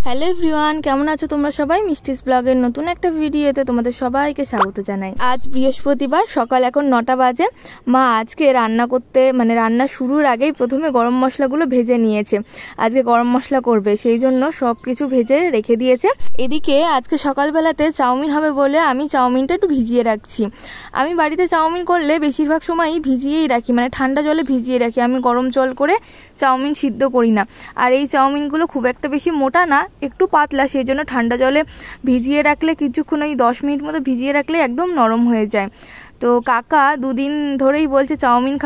Hello everyone, কেমন আছো তোমরা সবাই? মিষ্টিস ব্লগের নতুন একটা ভিডিওতে তোমাদের সবাইকে স্বাগত জানাই। আজ বৃহস্পতিবার, সকাল এখন 9টা বাজে। মা আজকে রান্না করতে রান্না শুরুর আগেই প্রথমে গরম মশলাগুলো ভেজে নিয়েছে। আজকে গরম মশলা করবে, সেই জন্য সব কিছু ভেজে রেখে দিয়েছে। এদিকে আজকে সকালবেলাতে চাউমিন হবে বলে আমি চাউমিনটা একটু ভিজিয়ে রাখছি। আমি বাড়িতে চাউমিন করলে বেশিরভাগ সময়ই ভিজিয়েই রাখি, ঠান্ডা জলে ভিজিয়ে রাখি। আমি গরম জল করে চাউমিন সিদ্ধ করি না। আর এই চাউমিনগুলো খুব একটা বেশি মোটা না, একটু পাতলা, সেই জন্য ঠান্ডা জলে ভিজিয়ে রাখলে কিছুক্ষণ, ওই 10 মিনিট মতো ভিজিয়ে রাখলে একদম নরম হয়ে যায়। তো কাকা দুদিন ধরেই বলছে চাউমিন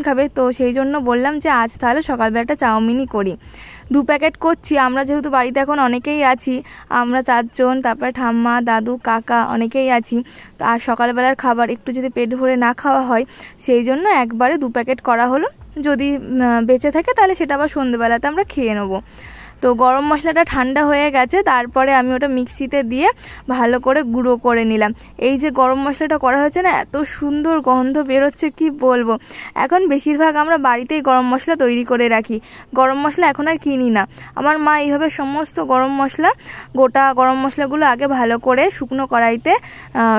খাবে, তো সেই জন্য বললাম যে আজ তাহলে সকালবেলাটা চাউমিনই করি। 2 প্যাকেট করছি। আমরা যেহেতু বাড়িতে এখন অনেকেই আছি, আমরা 4 জন, তারপরে ঠাম্মা, দাদু, কাকা অনেকেই আছি। তো আর সকালবেলার খাবার একটু যদি পেট ভরে না খাওয়া হয়, সেই জন্য একবারে 2 প্যাকেট করা হলো। যদি বেঁচে থাকে তাহলে সেটা আবার সন্ধ্যেবেলাতে আমরা খেয়ে নেবো। তো গরম মশলাটা ঠান্ডা হয়ে গেছে, তারপরে আমি ওটা মিক্সিতে দিয়ে ভালো করে গুঁড়ো করে নিলাম। এই যে গরম মশলাটা করা হয়েছে না, এত সুন্দর গন্ধ বেরোচ্ছে কি বলবো। এখন বেশিরভাগ আমরা বাড়িতেই গরম মশলা তৈরি করে রাখি, গরম মশলা এখন আর কিনি না। আমার মা এইভাবে সমস্ত গরম মশলা, গোটা গরম মশলাগুলো আগে ভালো করে শুকনো কড়াইতে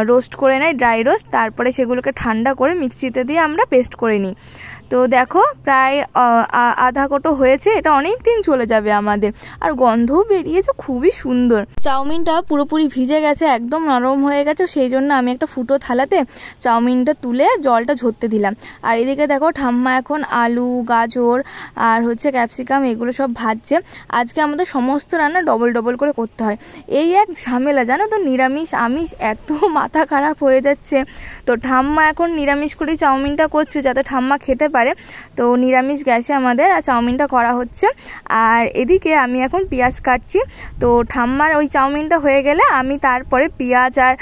রোস্ট করে নেয়, ড্রাই রোস্ট। তারপরে সেগুলোকে ঠান্ডা করে মিক্সিতে দিয়ে আমরা পেস্ট করে নিই। তো দেখো প্রায় আধা কোটো হয়েছে, এটা অনেক দিন চলে যাবে আমাদের। আর গন্ধও বেরিয়েছে খুবই সুন্দর। চাউমিনটা পুরোপুরি ভিজে গেছে, একদম নরম হয়ে গেছে, সেই জন্য আমি একটা ফুটো থালাতে চাউমিনটা তুলে জলটা ঝরতে দিলাম। আর এদিকে দেখো ঠাম্মা এখন আলু, গাজর আর ক্যাপসিকাম এগুলো সব ভাজছে। আজকে আমাদের সমস্ত রান্না ডবল ডবল করে করতে হয়, এই এক ঝামেলা জানো তো। নিরামিষ আমিষ এত মাথা খারাপ হয়ে যাচ্ছে। তো ঠাম্মা এখন নিরামিষ করেই চাউমিনটা করছে যাতে ঠাম্মা খেতে পারে। তো নিরামিষ গ্যাসে আমাদের চাউমিনটা করা হচ্ছে। আর এদিকে আমি এখন পেঁয়াজ কাটছি। তো ঠাম্মার ওই চাউমিনটা হয়ে গেলে আমি তারপরে পেঁয়াজ আর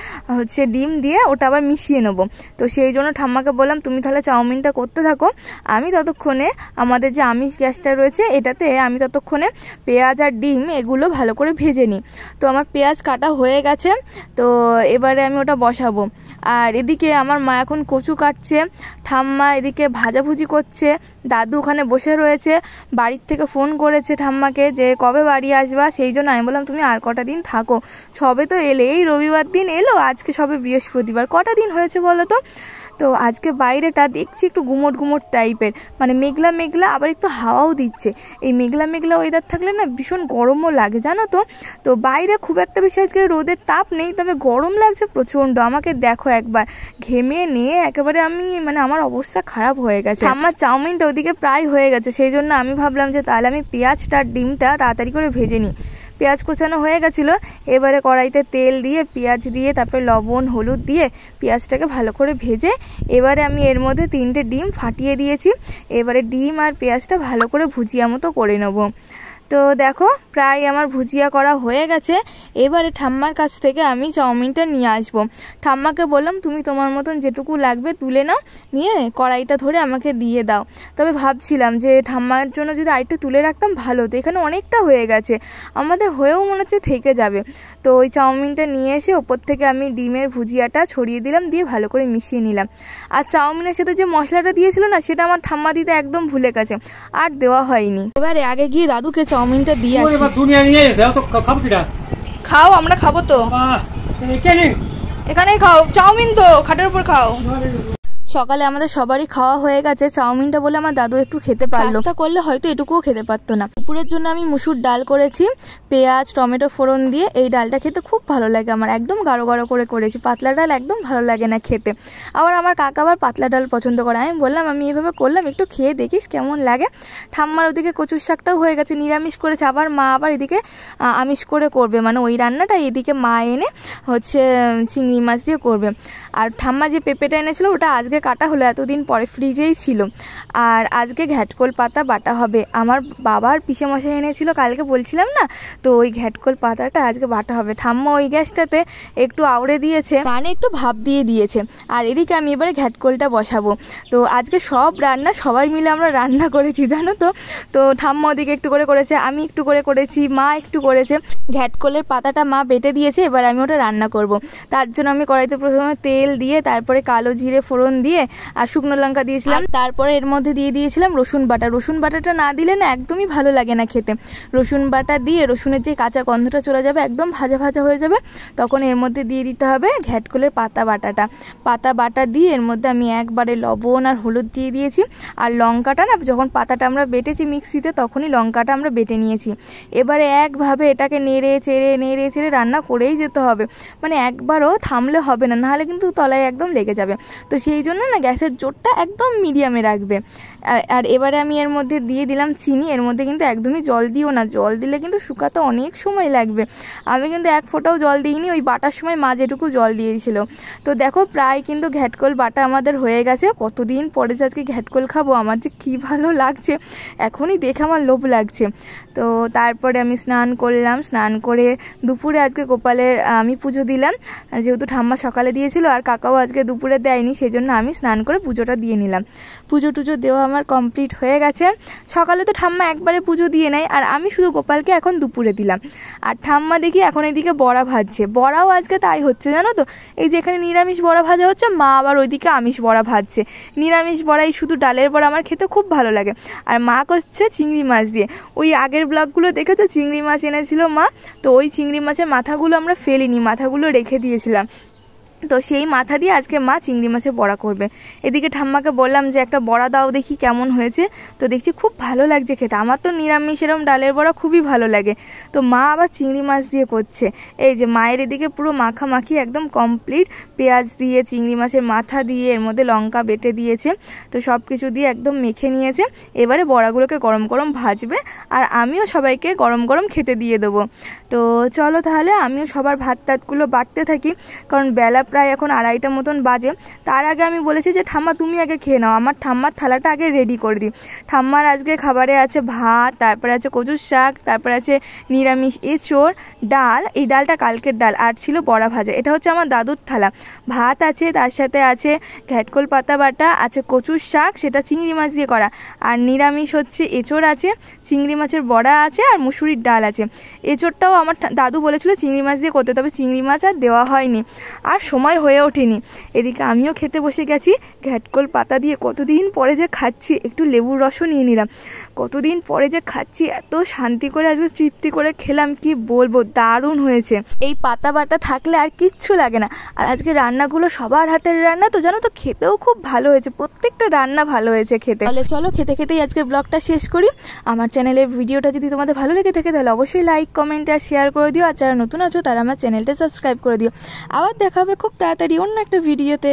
ডিম দিয়ে ওটা আবার মিশিয়ে নেবো। তো সেই জন্য ঠাম্মাকে বললাম তুমি তাহলে চাউমিনটা করতে থাকো, আমি ততক্ষণে আমাদের যে আমিষ গ্যাসটা রয়েছে এটাতে আমি ততক্ষণে পেঁয়াজ আর ডিম এগুলো ভালো করে ভেজে নিই। তো আমার পেঁয়াজ কাটা হয়ে গেছে, তো এবারে আমি ওটা বসাবো। আর এদিকে আমার মা এখন কচু কাটছে, ঠাম্মা এদিকে ভাজাভুজি করছে, দাদু ওখানে বসে রয়েছে। বাড়ির থেকে ফোন করেছে ঠাম্মাকে যে কবে বাড়ি আসবা, সেই জন্য আমি বললাম তুমি আর কটা দিন থাকো, সবে তো এলে, এই রবিবার দিন এলো, আজকে সবে বৃহস্পতিবার, কটা দিন হয়েছে বলো তো। তো আজকে বাইরেটা দেখছি একটু গুমোট গুমোট টাইপের, মেঘলা মেঘলা, আবার একটু হাওয়াও দিচ্ছে। এই মেঘলা মেঘলা ওয়েদার থাকলে না ভীষণ গরমও লাগে জানো তো। তো বাইরে খুব একটা বেশি আজকে রোদের তাপ নেই, তবে গরম লাগছে প্রচণ্ড। আমাকে দেখো একবার ঘেমে নিয়ে একেবারে আমি আমার অবস্থা খারাপ হয়ে গেছে। আমার চাউমিনটা ওদিকে প্রায় হয়ে গেছে, সেই জন্য আমি ভাবলাম যে তাহলে আমি পেঁয়াজটা ডিমটা তাড়াতাড়ি করে ভেজে নিই। পেঁয়াজ কোচানো হয়ে গেছিলো, এবারে কড়াইতে তেল দিয়ে পেঁয়াজ দিয়ে তারপরে লবণ হলুদ দিয়ে পেঁয়াজটাকে ভালো করে ভেজে এবারে আমি এর মধ্যে 3টে ডিম ফাটিয়ে দিয়েছি। এবারে ডিম আর পেঁয়াজটা ভালো করে ভুজিয়া মতো করে নেবো। তো দেখো প্রায় আমার ভুজিয়া করা হয়ে গেছে। এবারে ঠাম্মার কাছ থেকে আমি চাউমিনটা নিয়ে আসবো। ঠাম্মাকে বললাম তুমি তোমার মতন যেটুকু লাগবে তুলে নাও, নিয়ে কড়াইটা ধরে আমাকে দিয়ে দাও। তবে ভাবছিলাম যে ঠাম্মার জন্য যদি আরেকটু তুলে রাখতাম ভালো হতো, এখানে অনেকটা হয়ে গেছে, আমাদের হয়েও মনে হচ্ছে থেকে যাবে। তো ওই চাউমিনটা নিয়ে এসে ওপর থেকে আমি ডিমের ভুজিয়াটা ছড়িয়ে দিলাম, দিয়ে ভালো করে মিশিয়ে নিলাম। আর চাউমিনের সাথে যে মশলাটা দিয়েছিল না, সেটা আমার ঠাম্মা দিতে একদম ভুলে গেছে, আর দেওয়া হয়নি। এবারে আগে গিয়ে দাদুকে চাউমিনটা দিয়ে আসি। খাও, আমরা খাবো তো, এখানেই খাও, চাউমিন তো খাটের উপর খাও। সকালে আমাদের সবারই খাওয়া হয়ে গেছে। চাউমিনটা বলে আমার দাদু একটু খেতে পারলো, তা করলে হয়তো এটুকুও খেতে পারতো না। দুপুরের জন্য আমি মুসুর ডাল করেছি পেঁয়াজ টমেটো ফোড়ন দিয়ে। এই ডালটা খেতে খুব ভালো লাগে আমার, একদম গাঢ় গাঢ় করে করেছি। পাতলা ডাল একদম ভালো লাগে না খেতে, আবার আমার কাকা আবার পাতলা ডাল পছন্দ করে। আমি বললাম আমি এভাবে করলাম, একটু খেয়ে দেখিস কেমন লাগে। ঠাম্মার ওদিকে কচুর শাকটাও হয়ে গেছে, নিরামিষ করেছে, আবার মা আবার এদিকে আমিষ করে করবে, ওই রান্নাটা এদিকে মা এনে চিংড়ি মাছ দিয়ে করবে। আর ঠাম্মা যে পেঁপেটা এনেছিল ওটা আজকে কাটা হলো, এতদিন পরে ফ্রিজেই ছিল। আর আজকে ঘ্যাটকোল পাতা বাটা হবে, আমার বাবার পিসে মশাই এনেছিল কালকে বলছিলাম না, তো ওই ঘ্যাটকোল পাতাটা আজকে বাটা হবে। ঠাম্মা ওই গ্যাসটাতে একটু আউড়ে দিয়েছে, একটু ভাপ দিয়ে দিয়েছে। আর এদিকে আমি এবারে ঘ্যাটকোলটা বসাবো। তো আজকে সব রান্না সবাই মিলে আমরা রান্না করেছি জানো তো। তো ঠাম্মা ওদিকে একটু করে করেছে, আমি একটু করে করেছি, মা একটু করেছে। ঘ্যাটকোলের পাতাটা মা বেটে দিয়েছে, এবার আমি ওটা রান্না করব। তার জন্য আমি কড়াইতে প্রথমে তেল দিয়ে তারপরে কালো জিরে ফোড়ন দিয়ে দিয়ে আর শুকনো লঙ্কা দিয়েছিলাম। তারপরে এর মধ্যে দিয়ে দিয়েছিলাম রসুন বাটা। রসুন বাটাটা না দিলে না একদমই ভালো লাগে না খেতে। রসুন বাটা দিয়ে রসুনের যে কাঁচা গন্ধটা চলে যাবে, একদম ভাজা ভাজা হয়ে যাবে, তখন এর মধ্যে দিয়ে দিতে হবে ঘ্যাটকলের পাতা বাটা দিয়ে এর মধ্যে আমি একবারে লবণ আর হলুদ দিয়ে দিয়েছি। আর লঙ্কাটা না, যখন পাতাটা আমরা বেটেছি মিক্সিতে তখনই লঙ্কাটা আমরা বেটে নিয়েছি। এবারে একভাবে এটাকে নেড়ে চেড়ে রান্না করেই যেতে হবে, মানে একবারও থামলে হবে না, নাহলে কিন্তু তলায় একদম লেগে যাবে। তো সেই জন্য না গ্যাসের জোরটা একদম মিডিয়ামে রাখবে। আর এবারে আমি এর মধ্যে দিয়ে দিলাম চিনি। এর মধ্যে কিন্তু একদমই জল দিও না, জল দিলে কিন্তু শুকাতে অনেক সময় লাগবে। আমি কিন্তু এক ফোঁটাও জল দিইনি, ওই বাটার সময় মা যেটুকু জল দিয়েছিল। তো দেখো প্রায় কিন্তু ঘ্যাটকল বাটা আমাদের হয়ে গেছে। কতদিন পরে যে আজকে ঘ্যাটকল খাবো, আমার যে কী ভালো লাগছে, এখনই দেখে আমার লোভ লাগছে। তো তারপরে আমি স্নান করলাম, স্নান করে দুপুরে আজকে গোপালের আমি পুজো দিলাম, যেহেতু ঠাম্মা সকালে দিয়েছিল আর কাকাও আজকে দুপুরে দেয়নি, সেই জন্য আমি স্নান করে পুজোটা দিয়ে নিলাম। পুজো টুজো দেওয়া আমার কমপ্লিট হয়ে গেছে। সকালে তো ঠাম্মা একবারে পুজো দিয়ে নেয়, আর আমি শুধু গোপালকে এখন দুপুরে দিলাম। আর ঠাম্মা দেখি এখন এদিকে বড়া ভাজছে। বড়াও আজকে তাই হচ্ছে, জানো তো, এই যে এখানে নিরামিষ বড়া ভাজা হচ্ছে, মা আবার ওইদিকে আমিষ বড়া ভাজছে। নিরামিষ বড়াই শুধু ডালের বড়া আমার খেতে খুব ভালো লাগে। আর মা করছে চিংড়ি মাছ দিয়ে। ওই আগের ব্লগগুলো দেখেছো, চিংড়ি মাছ এনেছিল মা, তো ওই চিংড়ি মাছের মাথাগুলো আমরা ফেলিনি, মাথাগুলো রেখে দিয়েছিলাম। তো সেই মাথা দিয়ে আজকে মা চিংড়ি মাছের বড়া করবে। এদিকে ঠাম্মাকে বললাম যে একটা বড়া দাও দেখি কেমন হয়েছে। তো দেখছি খুব ভালো লাগছে খেতে। আমার তো নিরামিষ এরকম ডালের বড়া খুবই ভালো লাগে। তো মা আবার চিংড়ি মাছ দিয়ে করছে। এই যে মায়ের এদিকে পুরো মাখামাখি একদম কমপ্লিট, পেঁয়াজ দিয়ে চিংড়ি মাছের মাথা দিয়ে এর মধ্যে লঙ্কা বেটে দিয়েছে। তো সব কিছু দিয়ে একদম মেখে নিয়েছে। এবারে বড়াগুলোকে গরম গরম ভাজবে, আর আমিও সবাইকে গরম গরম খেতে দিয়ে দেবো। তো চলো তাহলে আমিও সবার ভাত টাতগুলো বাড়তে থাকি, কারণ বেলা প্রায় এখন 2:30 মতন বাজে। তার আগে আমি বলেছি যে ঠাম্মা তুমি আগে খেয়ে নাও, আমার ঠাম্মার থালাটা আগে রেডি করে দিই। ঠাম্মার আজকে খাবারে আছে ভাত, তারপরে আছে কচুর শাক, তারপরে আছে নিরামিষ এঁচোড়, ডাল, এই ডালটা কালকের ডাল, আর ছিল বড়া ভাজা। এটা হচ্ছে আমার দাদুর থালা। ভাত আছে, তার সাথে আছে ঘ্যাটকল পাতা বাটা, আছে কচুর শাক, সেটা চিংড়ি মাছ দিয়ে করা, আর নিরামিষ হচ্ছে এঁচোড় আছে, চিংড়ি মাছের বড়া আছে, আর মুসুরির ডাল আছে। এঁচোড়টাও আমার দাদু বলেছিল চিংড়ি মাছ দিয়ে করতে, তবে চিংড়ি মাছ আর দেওয়া হয়নি, আর সময় হয়ে ওঠেনি। এদিকে আমিও খেতে বসে গেছি ঘ্যাটকল পাতা দিয়ে। কতদিন পরে যে খাচ্ছি, একটু লেবুর রসও নিয়ে নিলাম। কতদিন পরে যে খাচ্ছি, এত শান্তি করে আজকে তৃপ্তি করে খেলাম, কি বলবো, দারুণ হয়েছে। এই পাতা বাটা থাকলে আর কিচ্ছু লাগে না। আর আজকে রান্নাগুলো সবার হাতের রান্না, তো জানো তো খেতেও খুব ভালো হয়েছে, প্রত্যেকটা রান্না ভালো হয়েছে খেতে। তাহলে চলো খেতে খেতেই আজকে ব্লগটা শেষ করি। আমার চ্যানেলের ভিডিওটা যদি তোমাদের ভালো লেগে থাকে তাহলে অবশ্যই লাইক, কমেন্ট আর শেয়ার করে দিও। আর যারা নতুন আছো তারা আমার চ্যানেলটা সাবস্ক্রাইব করে দিও। আবার দেখা হবে খুব তাড়াতাড়ি অন্য একটা ভিডিওতে।